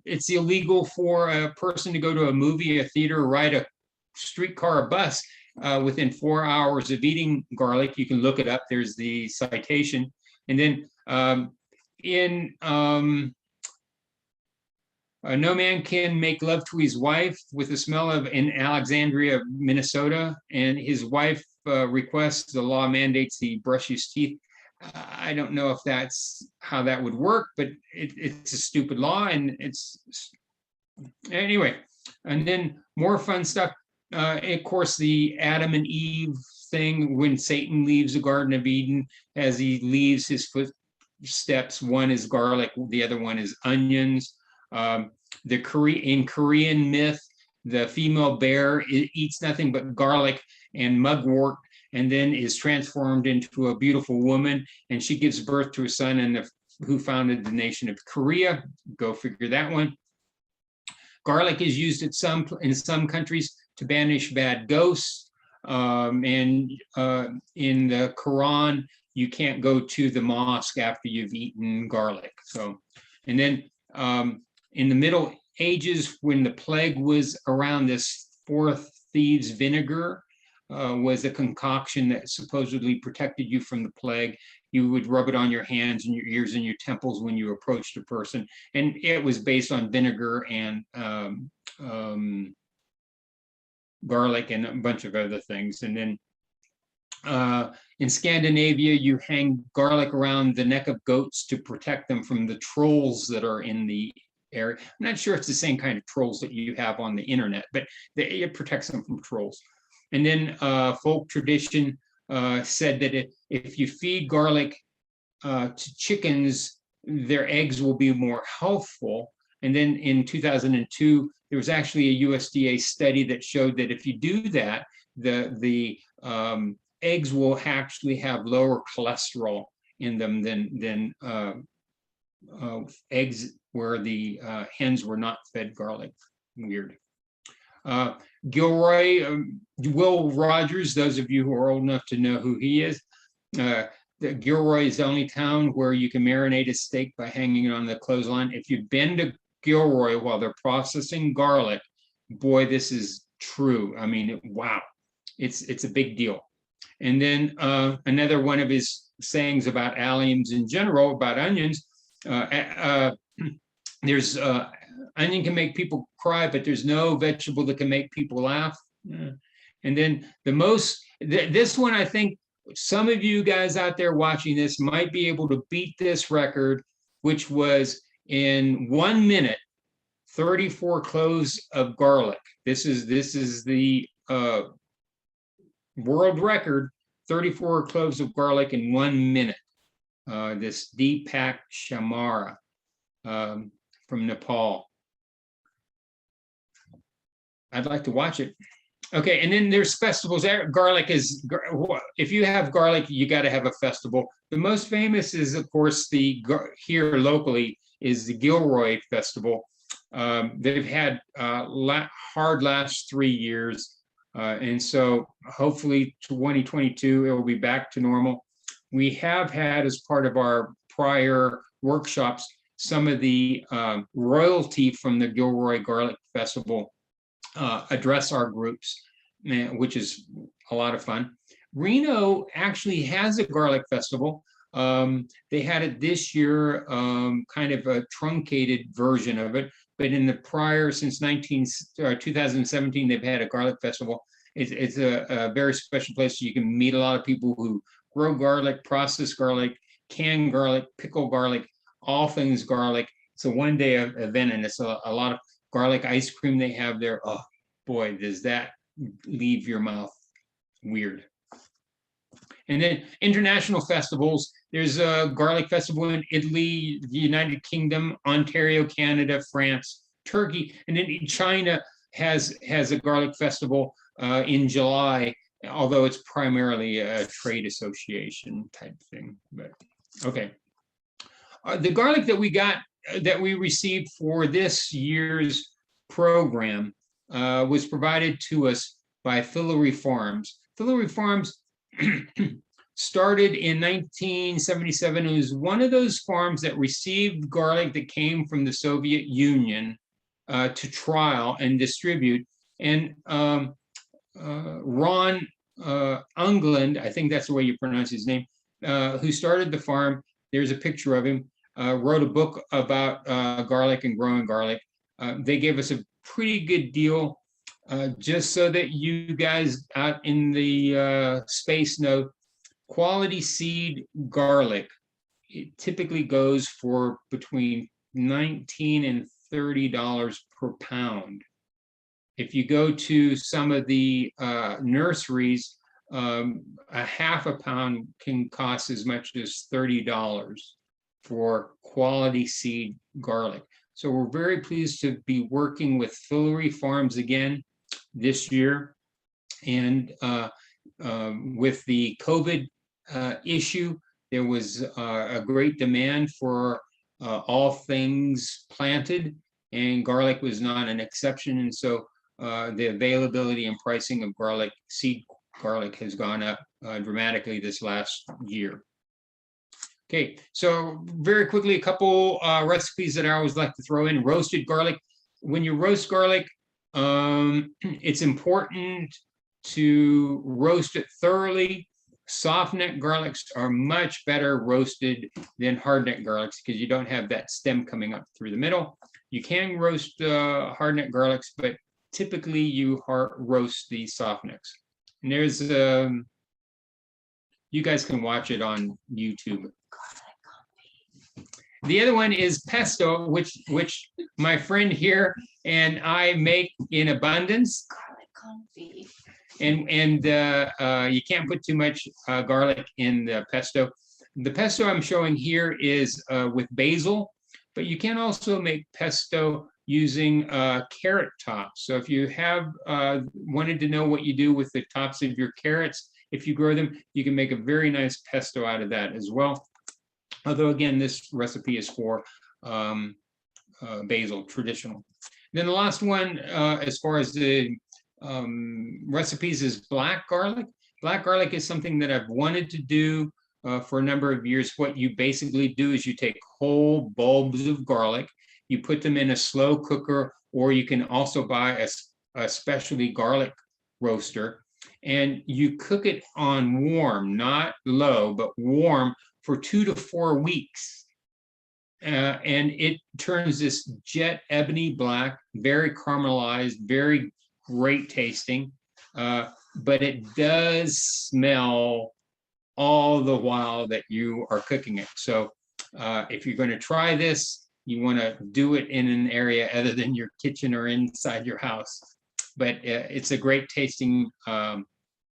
it's illegal for a person to go to a movie, a theater, or ride a streetcar or bus within 4 hours of eating garlic. You can look it up. There's the citation. And then no man can make love to his wife with the smell of, in Alexandria, Minnesota, and his wife requests, the law mandates he brush his teeth. I don't know if that's how that would work, but it's a stupid law, and it's anyway. And then more fun stuff. Of course, the Adam and Eve thing, when Satan leaves the Garden of Eden, as he leaves his footsteps, one is garlic, the other one is onions. In Korean myth, the female bear eats nothing but garlic and mugwort, and then is transformed into a beautiful woman, and she gives birth to a son, and who founded the nation of Korea. Go figure that one. Garlic is used in some countries to banish bad ghosts, and in the Quran, you can't go to the mosque after you've eaten garlic. So, and then in the Middle Ages, when the plague was around, this four thieves vinegar was a concoction that supposedly protected you from the plague. You would rub it on your hands and your ears and your temples when you approached a person. And it was based on vinegar and garlic and a bunch of other things. And then in Scandinavia, you hang garlic around the neck of goats to protect them from the trolls that are in the area. I'm not sure it's the same kind of trolls that you have on the internet, but it protects them from trolls. And then folk tradition said that if you feed garlic to chickens, their eggs will be more healthful. And then in 2002, there was actually a USDA study that showed that if you do that, the eggs will actually have lower cholesterol in them than eggs where the hens were not fed garlic. Weird. Gil Rogers, those of you who are old enough to know who he is, Gilroy is the only town where you can marinate a steak by hanging it on the clothesline. If you've been to Gilroy while they're processing garlic, boy, this is true. I mean, wow, it's a big deal. And then another one of his sayings about alliums in general, about onions, there's onion can make people cry, but there's no vegetable that can make people laugh. And then this one, I think some of you guys out there watching this might be able to beat this record, which was in 1 minute, 34 cloves of garlic. This is the world record, 34 cloves of garlic in 1 minute. This Deepak Shamara from Nepal. I'd like to watch it. Okay, and then there's festivals. Garlic is, if you have garlic, you got to have a festival. The most famous is, of course, here locally is the Gilroy Festival. They've had hard last 3 years, and so hopefully 2022 it will be back to normal. We have had, as part of our prior workshops, some of the royalty from the Gilroy Garlic Festival address our groups, which is a lot of fun. Reno actually has a garlic festival. They had it this year, kind of a truncated version of it, but in the prior, since 2017, they've had a garlic festival. It's a very special place. You can meet a lot of people who grow garlic, process garlic, can garlic, pickle garlic, all things garlic. It's a one-day event, and it's a lot of garlic ice cream they have there. Oh boy, does that leave your mouth weird. And then international festivals. There's a garlic festival in Italy, the United Kingdom, Ontario, Canada, France, Turkey, and then China has a garlic festival in July. although it's primarily a trade association type thing. But okay, the garlic that we received for this year's program was provided to us by Fillory Farms. Fillory Farms started in 1977. It was one of those farms that received garlic that came from the Soviet Union to trial and distribute. And Ron Ungland, I think that's the way you pronounce his name, who started the farm, there's a picture of him, wrote a book about garlic and growing garlic. They gave us a pretty good deal, just so that you guys out in the space know, quality seed garlic, it typically goes for between $19 and $30 per pound. If you go to some of the nurseries, a half a pound can cost as much as $30 for quality seed garlic. So we're very pleased to be working with Fillory Farms again this year. And with the COVID issue, there was a great demand for all things planted, and garlic was not an exception. And so the availability and pricing of garlic, seed garlic, has gone up dramatically this last year. Okay, so very quickly, a couple recipes that I always like to throw in. Roasted garlic. When you roast garlic, it's important to roast it thoroughly. Soft-neck garlics are much better roasted than hard-neck garlics because you don't have that stem coming up through the middle. You can roast hard-neck garlics, but typically you roast the soft-necks. And there's, you guys can watch it on YouTube. The other one is pesto, which my friend here and I make in abundance. Garlic confit. And you can't put too much garlic in the pesto. The pesto I'm showing here is with basil, but you can also make pesto using carrot tops. So if you have wanted to know what you do with the tops of your carrots, if you grow them, you can make a very nice pesto out of that as well. Although again, this recipe is for basil, traditional. Then the last one, as far as the recipes, is black garlic. Black garlic is something that I've wanted to do for a number of years. What you basically do is you take whole bulbs of garlic, you put them in a slow cooker, or you can also buy a specialty garlic roaster, and you cook it on warm, not low, but warm, for 2 to 4 weeks. And it turns this jet ebony black, very caramelized, very great tasting, but it does smell all the while that you are cooking it. So if you're going to try this, you want to do it in an area other than your kitchen or inside your house. But it's a great tasting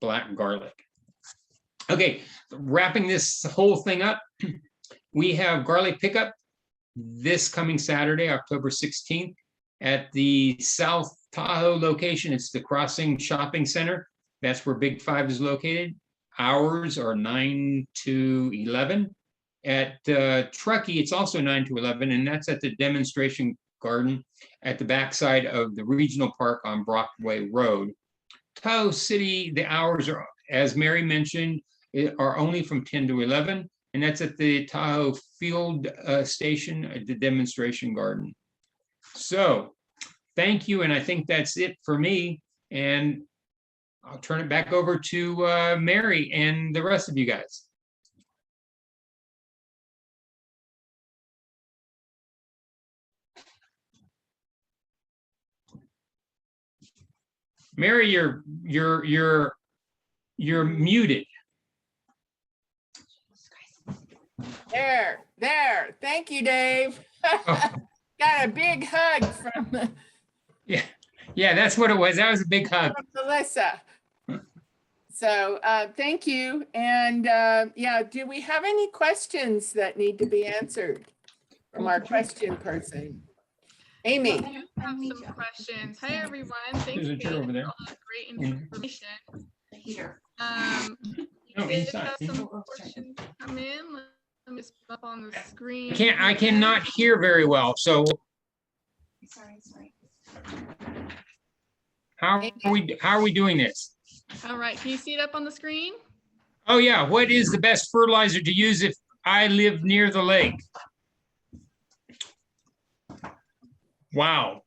black garlic. Okay, wrapping this whole thing up, we have garlic pickup this coming Saturday, October 16th, at the South Tahoe location. It's the Crossing Shopping Center. That's where Big Five is located. Hours are 9 to 11. At Truckee, it's also 9 to 11, and that's at the demonstration garden at the backside of the regional park on Brockway Road. Tahoe City, the hours are, as Mary mentioned, are only from 10 to 11, and that's at the Tahoe Field Station at the demonstration garden. So thank you, and I think that's it for me, and I'll turn it back over to Mary and the rest of you guys. Mary, you're muted. There. Thank you, Dave. Oh. Got a big hug from Yeah, that's what it was. That was a big hug. from Melissa. So thank you. And yeah, do we have any questions that need to be answered from our question person? Amy. I have some questions. Hi, everyone. Thanks There's a chair over there. for all the great information. Peter. No, We did inside. have some questions come in. Let me just up on the screen. I cannot hear very well. So Sorry. how are we doing this? All right, can you see it up on the screen? Oh yeah, what is the best fertilizer to use if I live near the lake? Wow.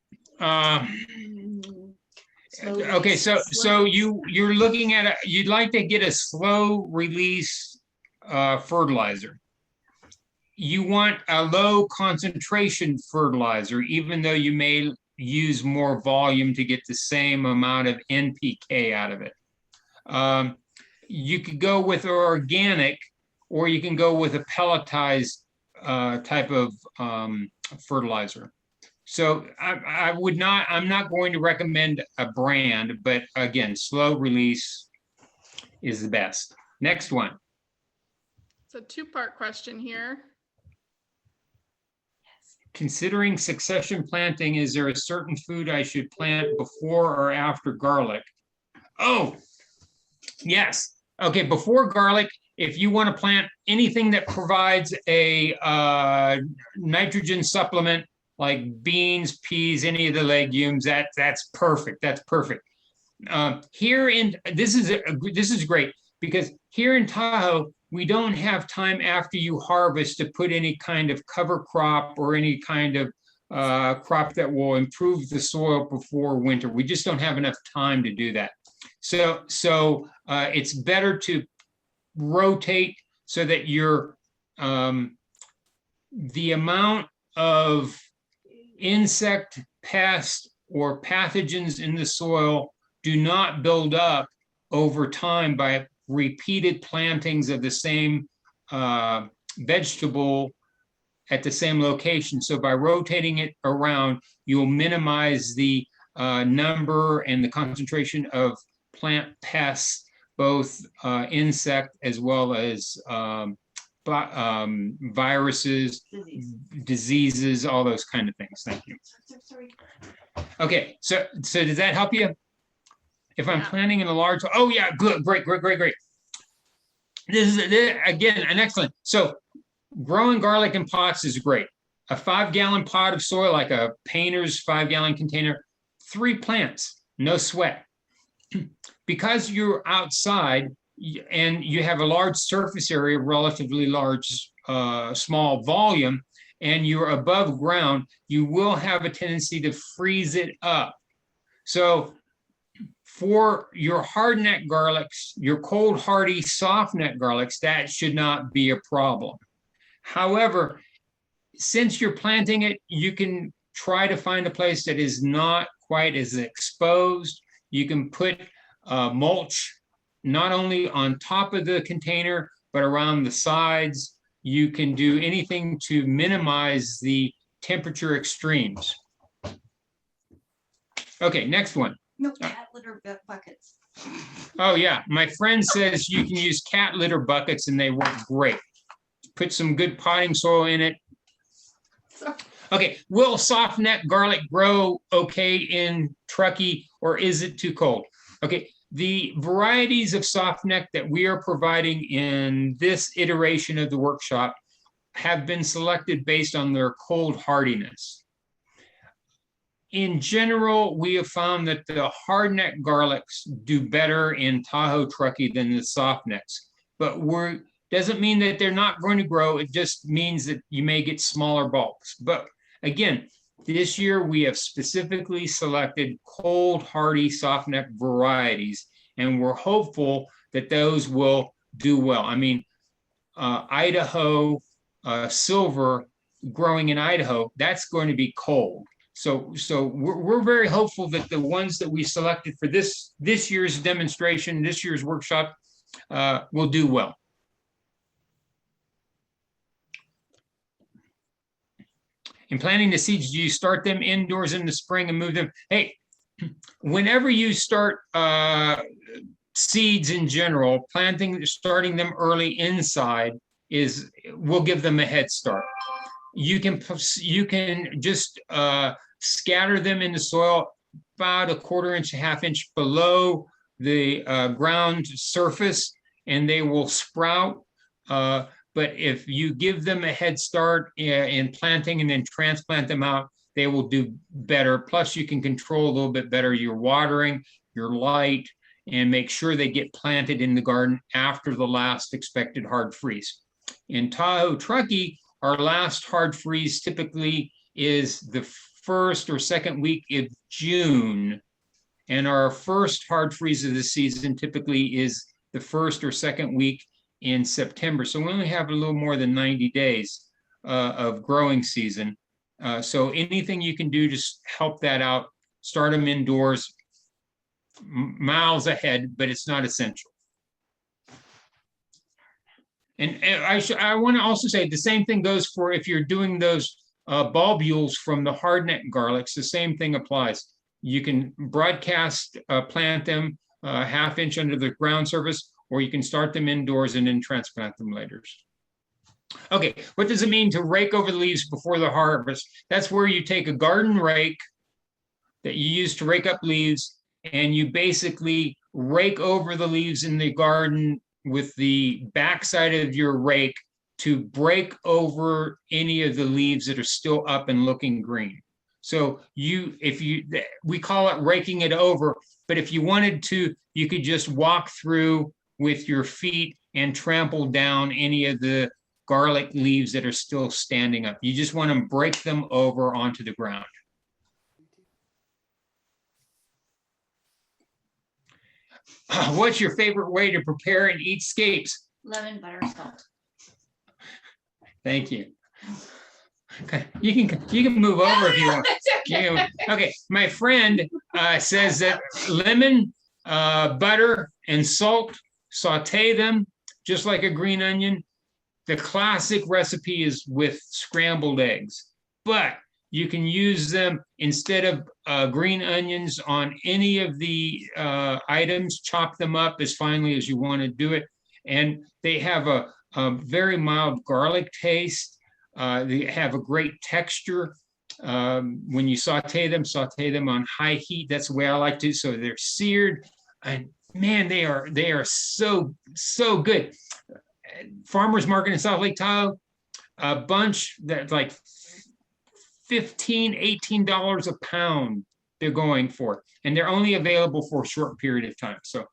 Okay, so you're looking at you'd like to get a slow release fertilizer. You want a low concentration fertilizer, even though you may use more volume to get the same amount of NPK out of it. You could go with organic, or you can go with a pelletized type of fertilizer. So I'm not going to recommend a brand, but again, slow release is the best. Next one. It's a two-part question here. Considering succession planting, is there a certain food I should plant before or after garlic? Oh, yes. Okay, before garlic, if you want to plant anything that provides a nitrogen supplement, like beans, peas, any of the legumes, that's perfect. That's perfect. This is great, because here in Tahoe, we don't have time after you harvest to put any kind of cover crop or any kind of crop that will improve the soil before winter. We just don't have enough time to do that. So it's better to rotate so that the amount of insect, pest, or pathogens in the soil do not build up over time by repeated plantings of the same vegetable at the same location. So by rotating it around, you'll minimize the number and the concentration of plant pests, both insect as well as viruses, diseases, all those kind of things. Thank you. Okay, so does that help you? If I'm planting in a large, oh yeah, good, great. This is again an excellent. So growing garlic in pots is great. A 5-gallon pot of soil, like a painter's 5-gallon container, 3 plants, no sweat. Because you're outside and you have a large surface area, relatively large, small volume, and you're above ground, you will have a tendency to freeze it up. So for your hardneck garlics, your cold hardy soft neck garlics, that should not be a problem. However, since you're planting it, you can try to find a place that is not quite as exposed. You can put mulch not only on top of the container, but around the sides. You can do anything to minimize the temperature extremes. Okay, next one. No cat litter buckets. Oh yeah, my friend says you can use cat litter buckets and they work great. Put some good potting soil in it. Okay, will soft neck garlic grow okay in Truckee, or is it too cold? Okay, the varieties of soft neck that we are providing in this iteration of the workshop have been selected based on their cold hardiness. In general, we have found that the hardneck garlics do better in Tahoe Truckee than the soft necks, but doesn't mean that they're not going to grow. It just means that you may get smaller bulbs. But again, this year we have specifically selected cold hardy soft neck varieties, and we're hopeful that those will do well. I mean, Idaho Silver growing in Idaho, that's going to be cold. So we're very hopeful that the ones that we selected for this year's demonstration, this year's workshop, will do well. In planting the seeds, do you start them indoors in the spring and move them? Hey, whenever you start seeds in general, starting them early inside will give them a head start. You can just scatter them in the soil about a 1/4 inch, 1/2 inch below the ground surface and they will sprout. But if you give them a head start in planting and then transplant them out, they will do better. Plus, you can control a little bit better your watering, your light, and make sure they get planted in the garden after the last expected hard freeze. In Tahoe, Truckee, our last hard freeze typically is the first or second week of June. And our first hard freeze of the season typically is the first or second week in September. So we only have a little more than 90 days of growing season. So anything you can do to help that out, start them indoors, miles ahead, but it's not essential. And I want to also say the same thing goes for if you're doing those bulbuls from the hardneck garlics, the same thing applies. You can broadcast plant them ½ inch under the ground surface, or you can start them indoors and then transplant them later. Okay, what does it mean to rake over the leaves before the harvest? That's where you take a garden rake that you use to rake up leaves, and you basically rake over the leaves in the garden with the backside of your rake to break over any of the leaves that are still up and looking green. So we call it raking it over, but if you wanted to, you could just walk through with your feet and trample down any of the garlic leaves that are still standing up. You just want to break them over onto the ground. What's your favorite way to prepare and eat scapes? Lemon, butter, salt. Thank you. Okay, you can move over if you want. Okay, my friend says that lemon, butter, and salt, saute them just like a green onion. The classic recipe is with scrambled eggs, but you can use them instead of green onions on any of the items, chop them up as finely as you want to do it. And they have a very mild garlic taste. They have a great texture. When you saute them on high heat. That's the way I like to. So they're seared, and man, they are so good. Farmers market in South Lake Tahoe, a bunch that's like $15, $18 a pound they're going for, and they're only available for a short period of time. So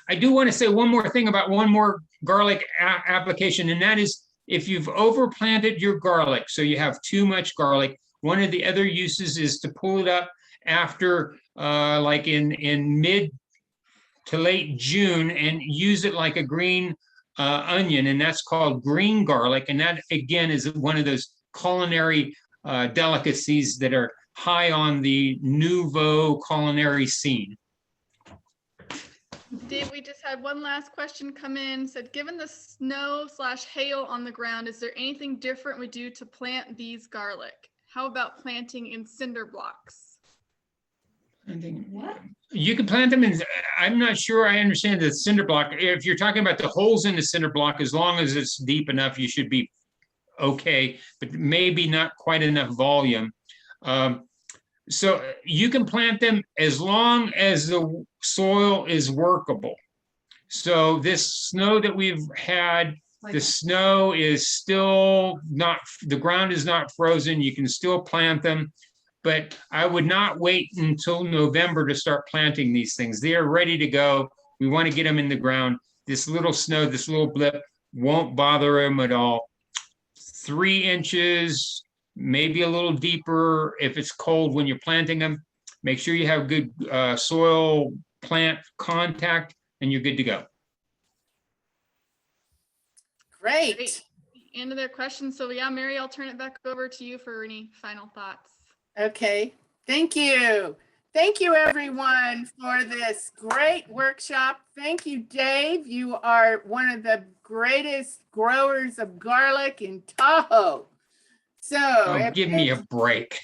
I do want to say one more thing about one more garlic application, and that is if you've overplanted your garlic, so you have too much garlic, one of the other uses is to pull it up after like in mid to late June and use it like a green onion, and that's called green garlic. And that again is one of those culinary delicacies that are high on the nouveau culinary scene. Dave, we just had one last question come in. Said, given the snow/hail on the ground, is there anything different we do to plant these garlic? How about planting in cinder blocks? What? You can plant them in, I'm not sure I understand the cinder block. If you're talking about the holes in the cinder block, as long as it's deep enough, you should be okay, but maybe not quite enough volume. So you can plant them as long as the soil is workable. So this snow that we've had, the snow is still not, the ground is not frozen. You can still plant them, but I would not wait until November to start planting these things. They are ready to go. We want to get them in the ground. This little snow, this little blip won't bother them at all. 3 inches, maybe a little deeper if it's cold when you're planting them. Make sure you have good soil plant contact and you're good to go. Great. End of their questions. So yeah, Mary, I'll turn it back over to you for any final thoughts. Okay. Thank you. Thank you, everyone, for this great workshop. Thank you, Dave. You are one of the greatest growers of garlic in Tahoe. So Oh, give me a break.